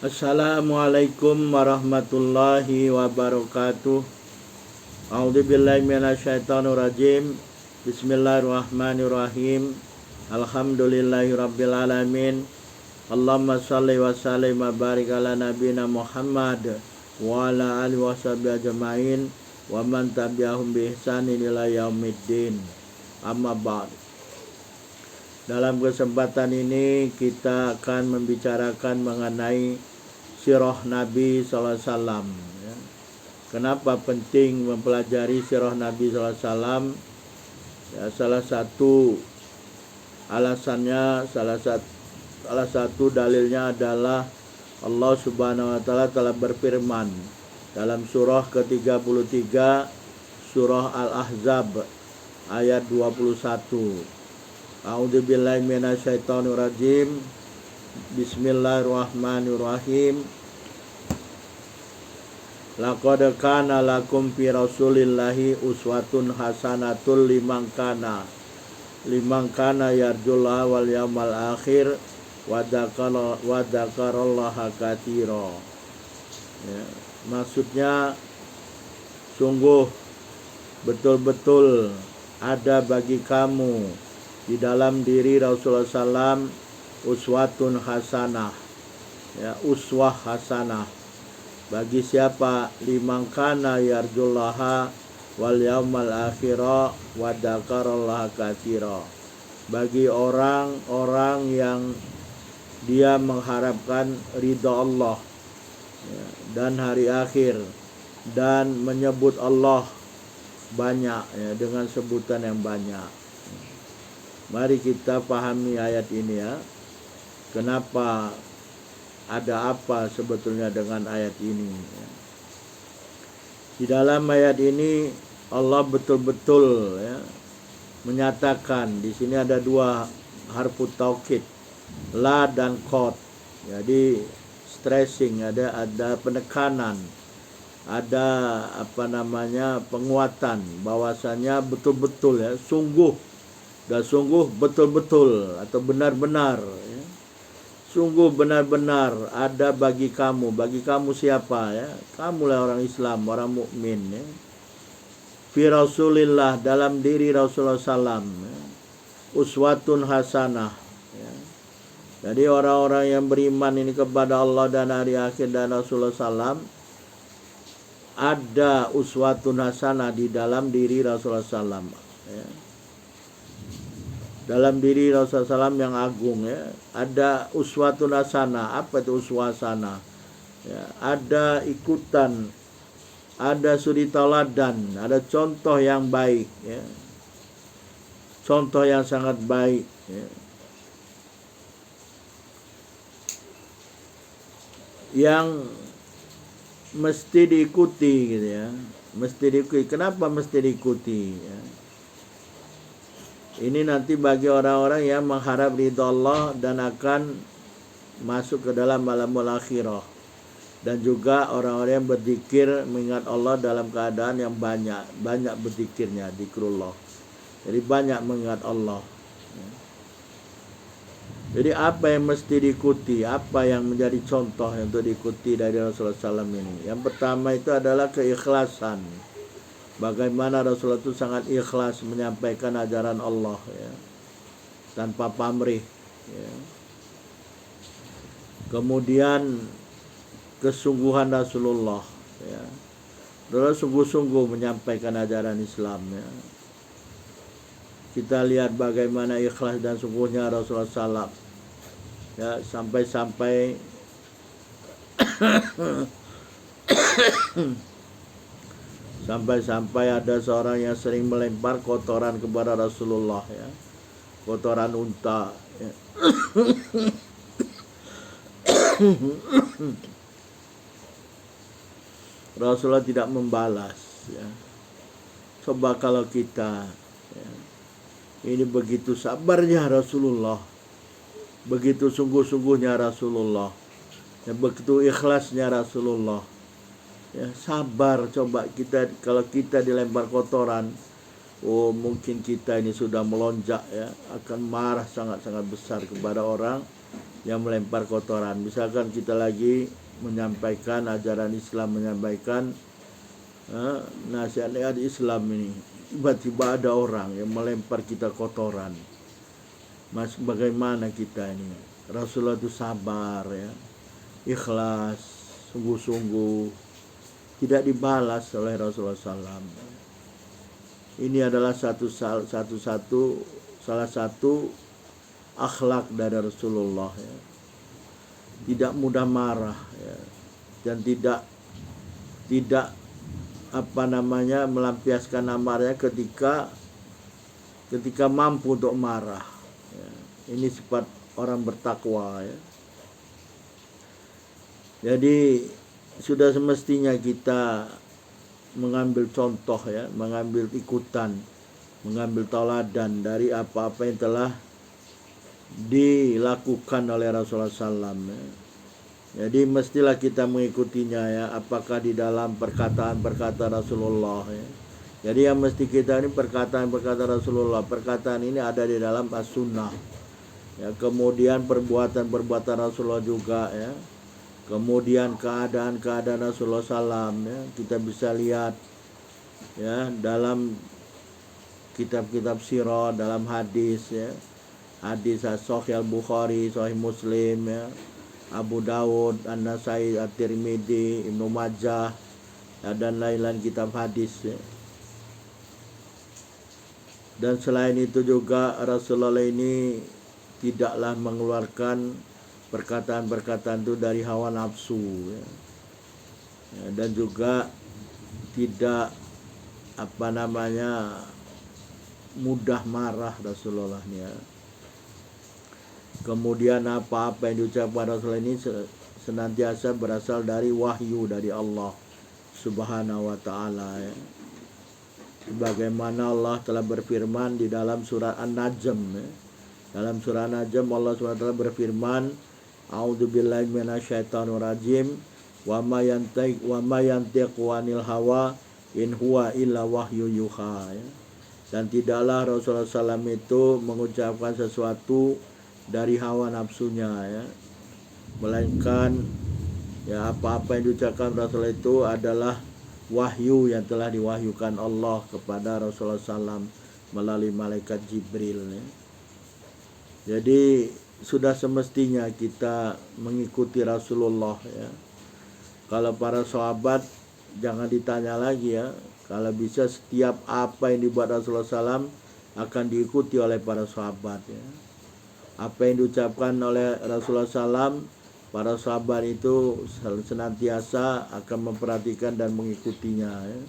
Assalamualaikum warahmatullahi wabarakatuh. A'udzubillahi minasyaitonirrajim. Bismillahirrahmanirrahim. Alhamdulillahirabbil alamin. Allahumma shalli wa sallim wa barik ala nabiyyina Muhammad wa ala alihi washabihi ajmain wa man tabi'ahum bi ihsanin ila yaumiddin. Amma ba'd. Dalam kesempatan ini kita akan membicarakan mengenai sirah Nabi SAW. Kenapa penting mempelajari sirah Nabi SAW? Salah satu alasannya, salah satu dalilnya adalah Allah Subhanahu wa taala telah berfirman dalam surah ke-33 surah Al-Ahzab ayat 21. A'udzubillahi minasyaitonirrajim. Bismillahirrahmanirrahim. Laqad kana lakum fi rasulillahi uswatun hasanatul liman kana yarjullaha wal yawmal akhir wa dzakarallaha katsira. Maksudnya sungguh betul-betul ada bagi kamu di dalam diri Rasulullah SAW uswatun hasanah, uswah hasanah bagi siapa liman kana yarjullaha wal yaumal akhira wa dzakarallaha katsira, bagi orang-orang yang dia mengharapkan ridha Allah dan hari akhir dan menyebut Allah banyak, dengan sebutan yang banyak. Mari kita pahami ayat ini ya. Kenapa, ada apa sebetulnya dengan ayat ini? Di dalam ayat ini Allah betul-betul menyatakan, di sini ada dua harfu taukid, la dan qad. Jadi stressing, ada penekanan, ada penguatan bahwasanya betul-betul sungguh dan sungguh betul-betul atau benar-benar, sungguh benar-benar ada bagi kamu. Bagi kamu siapa? Kamulah orang Islam, orang mukmin. Fi Rasulillah, dalam diri Rasulullah SAW, uswatun hasanah. Jadi orang-orang yang beriman ini kepada Allah dan hari akhir dan Rasulullah SAW, ada uswatun hasanah di dalam diri Rasulullah SAW. Dalam diri Rasulullah SAW yang agung, ada uswatun hasanah. Apa itu uswah hasanah? Ada ikutan, ada suri tauladan, ada contoh yang baik, contoh yang sangat baik, yang mesti diikuti, gitu ya. Mesti diikuti. Kenapa mesti diikuti? Ini nanti bagi orang-orang yang mengharap ridha Allah dan akan masuk ke dalam alamul akhirah, dan juga orang-orang yang berzikir mengingat Allah dalam keadaan yang banyak berzikirnya, zikrullah. Jadi banyak mengingat Allah. Jadi apa yang mesti diikuti? Apa yang menjadi contoh untuk diikuti dari Rasulullah SAW ini? Yang pertama itu adalah keikhlasan. Bagaimana Rasulullah itu sangat ikhlas menyampaikan ajaran Allah, tanpa pamrih. Kemudian kesungguhan Rasulullah, Rasulullah sungguh-sungguh menyampaikan ajaran Islam. Kita lihat bagaimana ikhlas dan sungguhnya Rasulullah SAW, sampai-sampai sampai ada seorang yang sering melempar kotoran kepada Rasulullah, kotoran unta, Rasulullah tidak membalas. Coba kalau kita, ini begitu sabarnya Rasulullah, begitu sungguh-sungguhnya Rasulullah, begitu ikhlasnya Rasulullah. Sabar. Coba kita, kalau kita dilempar kotoran, mungkin kita ini sudah melonjak, akan marah sangat-sangat besar kepada orang yang melempar kotoran. Misalkan kita lagi menyampaikan ajaran Islam, menyampaikan nasihat Islam ini, tiba-tiba ada orang yang melempar kita kotoran. Mas, bagaimana kita ini? Rasulullah itu sabar ya, ikhlas, sungguh-sungguh, tidak dibalas oleh Rasulullah SAW. Ini adalah salah satu akhlak dari Rasulullah ya. Tidak mudah marah ya. Dan tidak melampiaskan amarnya ketika mampu untuk marah ya. Ini sifat orang bertakwa ya. Jadi sudah semestinya kita mengambil contoh ya, mengambil ikutan, mengambil tauladan dari apa-apa yang telah dilakukan oleh Rasulullah SAW ya. Jadi mestilah kita mengikutinya ya, apakah di dalam perkataan-perkataan Rasulullah ya. Jadi yang mesti kita ini perkataan-perkataan Rasulullah, perkataan ini ada di dalam as-sunnah ya. Kemudian perbuatan-perbuatan Rasulullah juga ya. Kemudian keadaan-keadaan Rasulullah SAW ya, kita bisa lihat ya dalam kitab-kitab sirah, dalam hadis ya, hadis Sahih Al-Bukhari, Sahih Muslim ya, Abu Dawud, An-Nasai, At-Tirmidzi, Ibnu Majah ya, dan lain-lain kitab hadis ya. Dan selain itu juga Rasulullah ini tidaklah mengeluarkan perkataan-perkataan itu dari hawa nafsu ya. Ya, dan juga tidak mudah marah Rasulullah ya. Kemudian apa-apa yang diucapkan Rasulullah ini senantiasa berasal dari wahyu dari Allah Subhanahu wa ta'ala ya. Sebagaimana Allah telah berfirman di dalam surat An-Najm ya. Dalam surah An-Najm Allah SWT berfirman, A'udzubillahi minasyaitonir rajim, wa ma yantiqu 'anil hawa in huwa illa wahyu yuha ya. Dan tidaklah Rasulullah SAW itu mengucapkan sesuatu dari hawa nafsunya ya, melainkan ya apa-apa yang diucapkan Rasulullah itu adalah wahyu yang telah diwahyukan Allah kepada Rasulullah SAW melalui malaikat Jibril ya. Jadi sudah semestinya kita mengikuti Rasulullah ya. Kalau para sahabat jangan ditanya lagi ya. Kalau bisa setiap apa yang dibuat Rasulullah SAW akan diikuti oleh para sahabat ya. Apa yang diucapkan oleh Rasulullah SAW, para sahabat itu senantiasa akan memperhatikan dan mengikutinya ya.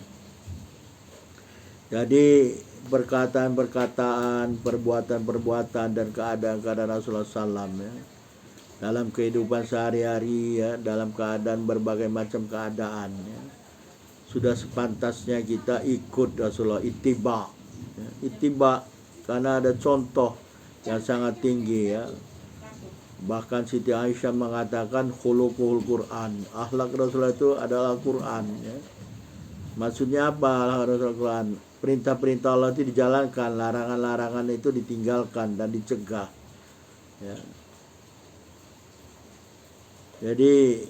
Jadi perkataan-perkataan, perbuatan-perbuatan dan keadaan-keadaan Rasulullah SAW ya, dalam kehidupan sehari-hari ya, dalam keadaan berbagai macam keadaan ya, sudah sepantasnya kita ikut Rasulullah, ittiba ya, ittiba, karena ada contoh yang sangat tinggi ya. Bahkan Siti Aisyah mengatakan khuluqul Quran, akhlak Rasulullah itu adalah Quran ya. Maksudnya apa akhlak Rasulullah Quran? Perintah-perintah Allah itu dijalankan, larangan-larangan itu ditinggalkan dan dicegah ya. Jadi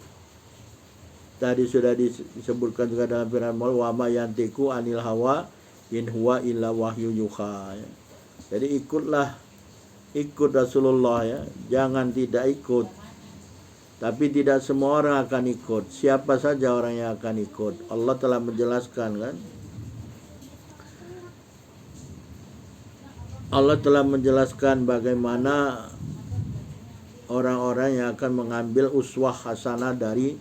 tadi sudah disebutkan juga dalam firman Allah, wa ma yantiqu 'anil hawa in huwa illa wahyu yuha ya. Jadi ikut Rasulullah ya, jangan tidak ikut. Tapi tidak semua orang akan ikut. Siapa saja orang yang akan ikut? Allah telah menjelaskan kan? Allah telah menjelaskan bagaimana orang-orang yang akan mengambil uswah hasanah dari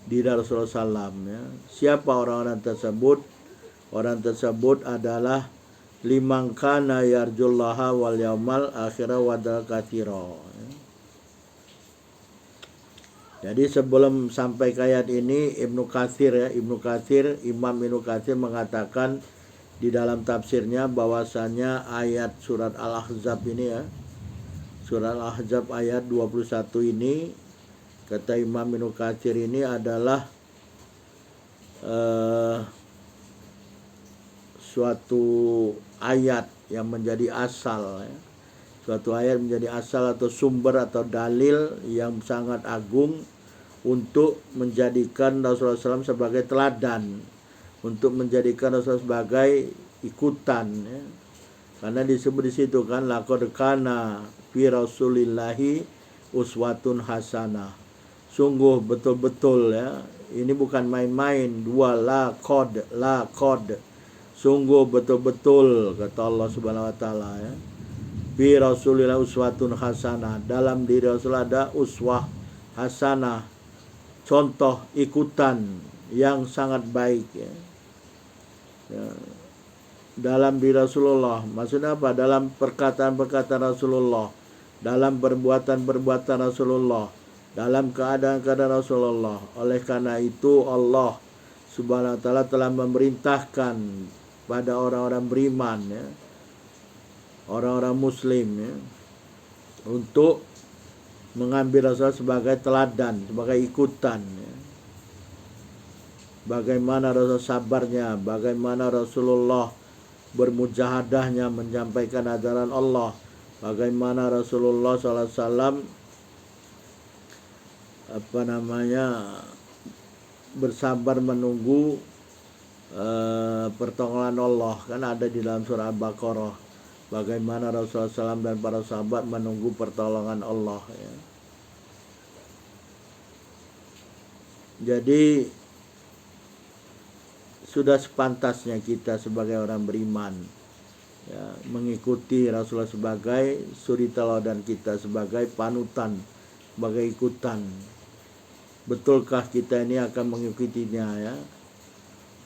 diri Rasulullah SAW ya. Siapa orang-orang tersebut? Orang tersebut adalah liman kana yarjullaha wal yaumal akhira wa dzal katsira ya. Jadi sebelum sampai ke ayat ini Imam Ibnu Katsir mengatakan di dalam tafsirnya bahwasanya ayat surat Al-Ahzab ini ya, surat Al-Ahzab ayat 21 ini, kata Imam Ibnu Katsir ini adalah suatu ayat yang menjadi asal ya, Suatu ayat menjadi asal atau sumber atau dalil yang sangat agung untuk menjadikan Rasulullah SAW sebagai teladan, untuk menjadikan Rasulullah sebagai ikutan, ya. Karena disebut di situ kan, laqad kana fi Rasulillahi uswatun hasanah. Sungguh betul-betul, ya. Ini bukan main-main, dua laqad. Sungguh betul-betul, kata Allah Subhanahu wa taala, ya. Fi Rasulillah uswatun hasanah. Dalam diri Rasul ada uswah hasanah, contoh ikutan yang sangat baik, ya. Ya. Dalam diri Rasulullah, maksudnya apa? Dalam perkataan-perkataan Rasulullah, dalam perbuatan-perbuatan Rasulullah, dalam keadaan-keadaan Rasulullah. Oleh karena itu Allah Subhanahu wa taala telah memerintahkan pada orang-orang beriman, ya, orang-orang muslim, ya, untuk mengambil Rasul sebagai teladan, sebagai ikutan, ya. Bagaimana Rasul sabarnya, bagaimana Rasulullah bermujahadahnya menyampaikan ajaran Allah, bagaimana Rasulullah SAW bersabar menunggu pertolongan Allah, kan ada di dalam surah Al-Baqarah. Bagaimana Rasulullah SAW dan para sahabat menunggu pertolongan Allah, ya. Jadi sudah sepantasnya kita sebagai orang beriman, ya, mengikuti Rasulullah sebagai suri teladan kita, sebagai panutan, sebagai ikutan. Betulkah kita ini akan mengikutinya, ya?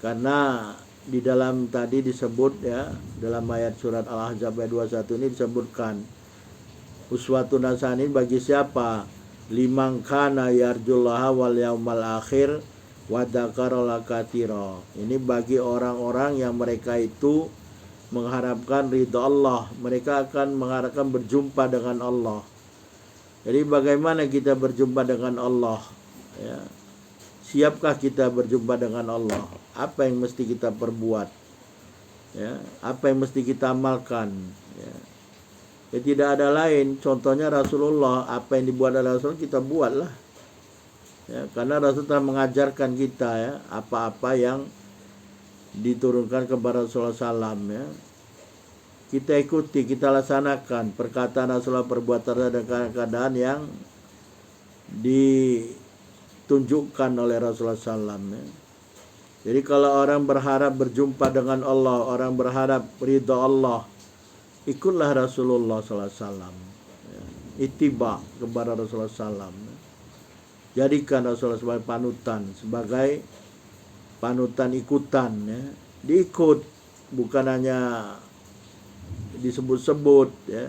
Karena di dalam tadi disebut, ya, dalam ayat surat Al-Ahzab ayat 21 ini disebutkan uswatun hasanah bagi siapa? Liman kana yarjullaha wal yaumal akhir wa dzakara katsira. Ini bagi orang-orang yang mereka itu mengharapkan ridha Allah, mereka akan mengharapkan berjumpa dengan Allah. Jadi bagaimana kita berjumpa dengan Allah, ya? Siapkah kita berjumpa dengan Allah? Apa yang mesti kita perbuat? Ya, apa yang mesti kita amalkan? Ya. Ya, tidak ada lain. Contohnya Rasulullah, apa yang dibuat oleh Rasul kita buatlah. Ya, karena Rasul telah mengajarkan kita, ya, apa-apa yang diturunkan kepada Rasulullah SAW, ya. Kita ikuti, kita laksanakan perkataan Rasulullah, perbuatan dan keadaan yang ditunjukkan oleh Rasulullah SAW, ya. Jadi kalau orang berharap berjumpa dengan Allah, orang berharap ridha Allah, ikutlah Rasulullah SAW, ya. Ittiba kepada Rasulullah SAW, ya. Jadikan Rasulullah sebagai panutan ikutan, ya. Diikut, bukan hanya disebut-sebut, ya.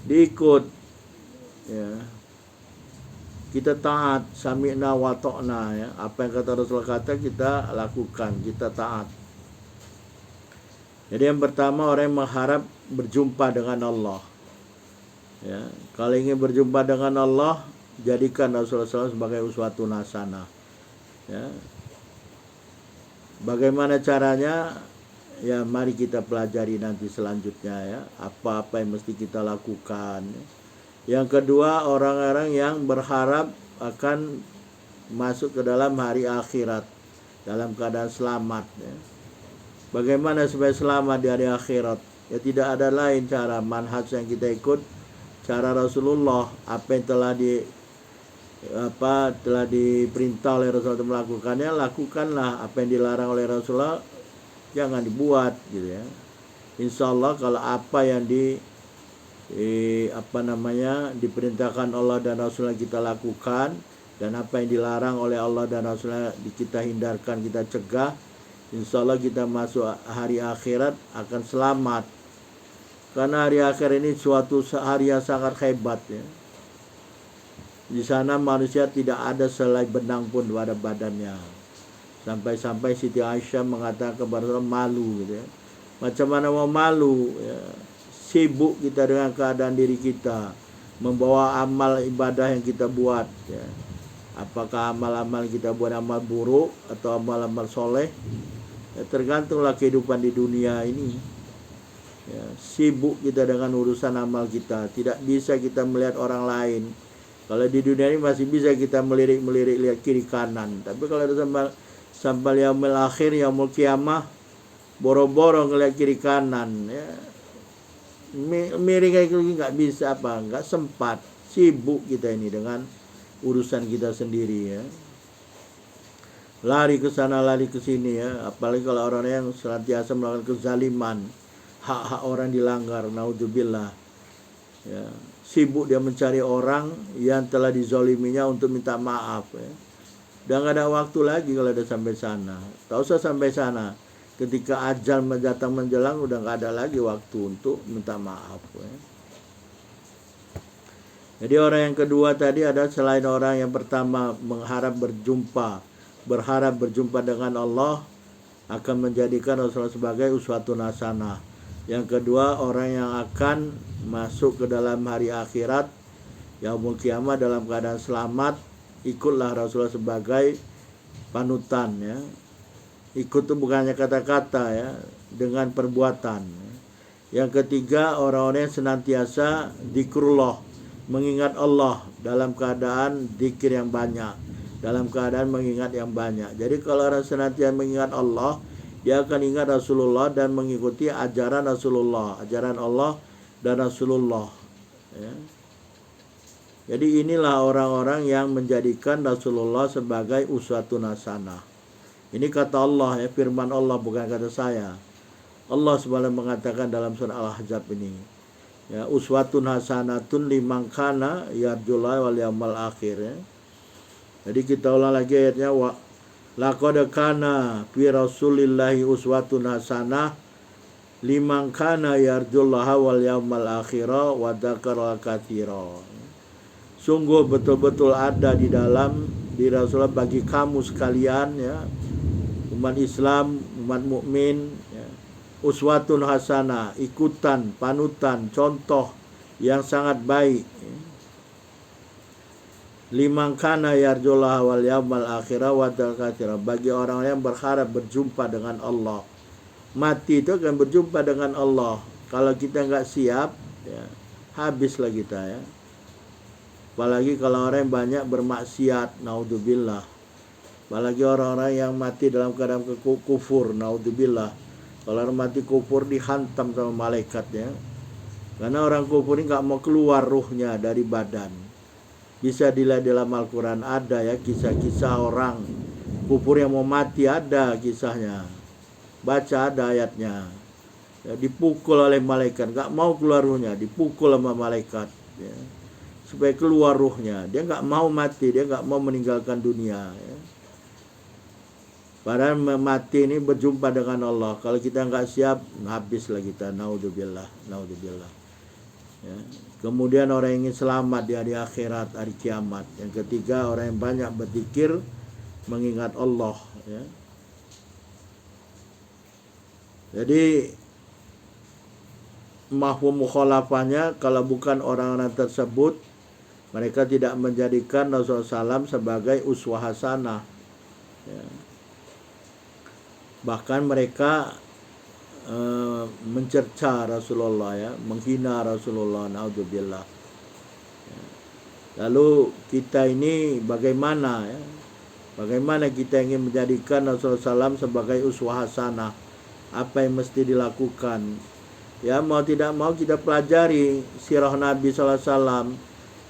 Diikut, ya. Kita taat, sami'na wa ta'na, ya. Apa yang kata Rasulullah kata kita lakukan, kita taat. Jadi yang pertama, orang yang mengharap berjumpa dengan Allah, ya. Kalau ingin berjumpa dengan Allah, jadikan Rasulullah SAW sebagai uswatun hasanah, ya. Bagaimana caranya? Ya, mari kita pelajari nanti selanjutnya, ya. Apa-apa yang mesti kita lakukan, ya. Yang kedua, orang-orang yang berharap akan masuk ke dalam hari akhirat dalam keadaan selamat, ya. Bagaimana supaya selamat di hari akhirat? Ya, tidak ada lain cara, manhaj yang kita ikut cara Rasulullah. Apa yang telah diperintah oleh Rasulullah melakukannya, lakukanlah. Apa yang dilarang oleh Rasulullah jangan dibuat, gitu, ya. Insya Allah kalau apa yang diperintahkan Allah dan Rasulullah kita lakukan, dan apa yang dilarang oleh Allah dan Rasulullah kita hindarkan, kita cegah, insya Allah kita masuk hari akhirat akan selamat. Karena hari akhir ini suatu hari yang sangat hebat, ya. Di sana manusia tidak ada selai benang pun pada badannya. Sampai-sampai Siti Aisyah mengatakan kepada Rasulullah, malu, gitu, ya. Macam mana mau malu, ya. Sibuk kita dengan keadaan diri kita, membawa amal ibadah yang kita buat, ya. Apakah amal-amal kita buat amal buruk atau amal-amal soleh, ya, tergantunglah kehidupan di dunia ini. Ya, sibuk kita dengan urusan amal kita. Tidak bisa kita melihat orang lain. Kalau di dunia ini masih bisa kita melirik-melirik lihat kiri kanan. Tapi kalau sampai yaumil akhir, yaumul kiamah, boro-boro ngelihat kiri kanan, ya, miring kayak gitu nggak bisa, nggak sempat. Sibuk kita ini dengan urusan kita sendiri, ya. Lari ke sana, lari ke sini, ya. Apalagi kalau orang yang senantiasa melakukan kezaliman, hak-hak orang dilanggar, naudzubillah, ya. Sibuk dia mencari orang yang telah dizoliminya untuk minta maaf, ya. Udah gak ada waktu lagi kalau udah sampai sana. Tak usah sampai sana, ketika ajal datang menjelang udah gak ada lagi waktu untuk minta maaf, ya. Jadi orang yang kedua tadi adalah selain orang yang pertama berharap berjumpa dengan Allah, akan menjadikan Rasulullah sebagai uswatun hasanah. Yang kedua, orang yang akan masuk ke dalam hari akhirat, yaumul kiamah, dalam keadaan selamat, ikutlah Rasulullah sebagai panutan, ya. Ikut itu bukannya kata-kata, ya, dengan perbuatan. Yang ketiga, orang-orang yang senantiasa zikrullah, mengingat Allah dalam keadaan zikir yang banyak, dalam keadaan mengingat yang banyak. Jadi kalau orang senantiasa mengingat Allah, dia akan ingat Rasulullah dan mengikuti ajaran Rasulullah, ajaran Allah dan Rasulullah, ya. Jadi inilah orang-orang yang menjadikan Rasulullah sebagai uswatun hasanah. Ini kata Allah, ya, firman Allah, bukan kata saya. Allah SWT mengatakan dalam surah Al-Ahzab ini, ya, uswatun hasanatun liman kana yarjullaha wal yaumal akhir, ya. Jadi kita ulang lagi ayatnya, wa laqad kana fi rasulillahi uswatun hasanah liman kana yarjullaha wal yaumal akhir wa dzakara katsira. Sungguh betul-betul ada di Rasulullah bagi kamu sekalian, ya, umat Islam, umat mukmin, ya, uswatun hasanah, ikutan, panutan, contoh yang sangat baik, ya. Liman kana yarjullaha wal yaumal akhir wa dzakara, bagi orang yang berharap berjumpa dengan Allah. Mati itu akan berjumpa dengan Allah. Kalau kita nggak siap, ya, habislah kita, ya. Apalagi kalau orang yang banyak bermaksiat, naudzubillah. Apalagi orang-orang yang mati dalam keadaan kufur, naudzubillah. Kalau orang mati kufur dihantam sama malaikat, ya. Karena orang kufur ini nggak mau keluar ruhnya dari badan. Bisa dilihat dalam Al-Quran, ada, ya, kisah-kisah orang kufur yang mau mati, ada kisahnya. Baca, ada ayatnya, ya, dipukul oleh malaikat, nggak mau keluar ruhnya, dipukul sama malaikat, ya, supaya keluar ruhnya. Dia nggak mau mati, dia nggak mau meninggalkan dunia, ya. Padahal mati ini berjumpa dengan Allah. Kalau kita nggak siap, habislah kita, naudzubillah, naudzubillah, ya. Kemudian orang yang ingin selamat di hari akhirat, hari kiamat. Yang ketiga, orang yang banyak berzikir, mengingat Allah, ya. Jadi mafhum mukhalafahnya, kalau bukan orang-orang tersebut, mereka tidak menjadikan Rasulullah SAW sebagai uswah hasanah, ya. Bahkan mereka mencerca Rasulullah, ya, menghina Rasulullah, naudzubillah, ya. Lalu kita ini bagaimana, ya? Bagaimana kita ingin menjadikan Rasulullah SAW sebagai uswah hasanah? Apa yang mesti dilakukan? Ya, mau tidak mau kita pelajari sirah Nabi SAW,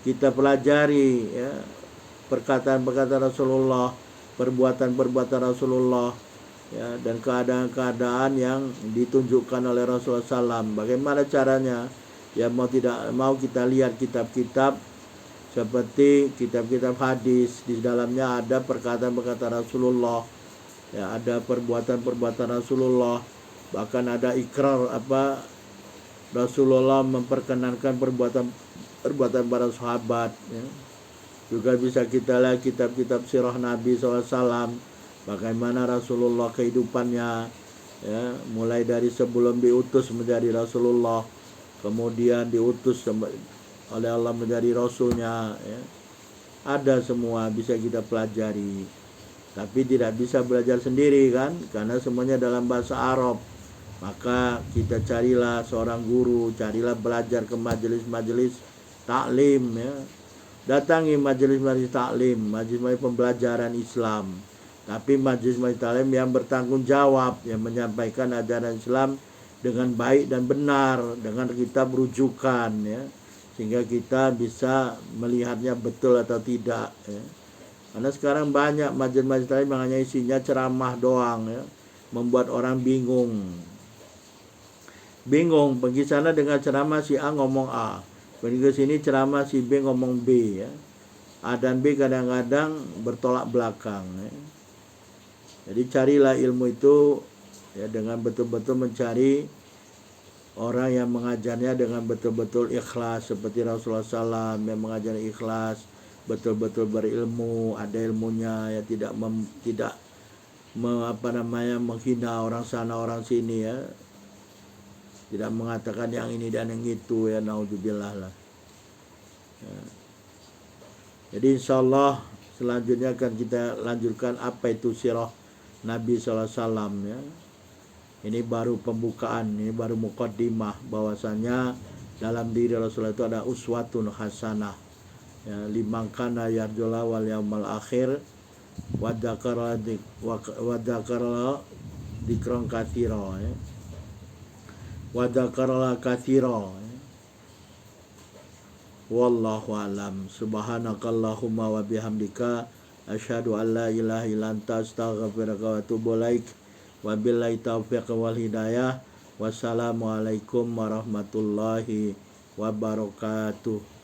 kita pelajari, ya, perkataan-perkataan Rasulullah, perbuatan-perbuatan Rasulullah, ya, dan keadaan-keadaan yang ditunjukkan oleh Rasulullah SAW. Bagaimana caranya? Ya, mau tidak mau kita lihat kitab-kitab seperti kitab-kitab hadis, di dalamnya ada perkataan-perkataan Rasulullah, ya, ada perbuatan-perbuatan Rasulullah, bahkan ada ikrar Rasulullah memperkenankan perbuatan para sahabat, ya. Juga bisa kita lihat kitab-kitab sirah Nabi SAW, bagaimana Rasulullah kehidupannya, ya, mulai dari sebelum diutus menjadi Rasulullah, kemudian diutus oleh Allah menjadi Rasulnya, ya. Ada semua bisa kita pelajari. Tapi tidak bisa belajar sendiri, kan, karena semuanya dalam bahasa Arab. Maka kita carilah seorang guru, carilah belajar ke majelis-majelis taklim ya. Datangi majelis-majelis taklim, majelis-majelis pembelajaran Islam. Tapi majelis-majelis taklim yang bertanggung jawab, yang menyampaikan ajaran Islam dengan baik dan benar, dengan kitab rujukan ya. Sehingga kita bisa melihatnya betul atau tidak ya. Karena sekarang banyak majelis-majelis taklim yang hanya isinya ceramah doang ya, membuat orang bingung. Pergi sana dengan ceramah si A ngomong A, pergi ke sini ceramah si B ngomong B ya. A dan B kadang-kadang bertolak belakang ya. Jadi carilah ilmu itu ya dengan betul-betul mencari orang yang mengajarnya dengan betul-betul ikhlas, seperti Rasulullah SAW yang mengajar ikhlas, betul-betul berilmu, ada ilmunya ya, tidak menghina orang sana orang sini ya, tidak mengatakan yang ini dan yang itu ya, naudzubillah lah ya. Jadi insyaallah selanjutnya akan kita lanjutkan apa itu sirah Nabi SAW ya. Ini baru pembukaan, ini baru muqaddimah bahwasanya dalam diri Rasulullah itu ada uswatun hasanah ya, liman kana yarjula wal yaumal akhir wa dzakara dzikran katsira ya. Wa dzakara katsira ya. Wallahu alam. Subhanakallahumma wa bihamdika asyhadu an la ilaha illa anta astaghfiruka wa atubu ilaik. Wabillahi taufiq wal hidayah. Wassalamualaikum warahmatullahi wabarakatuh.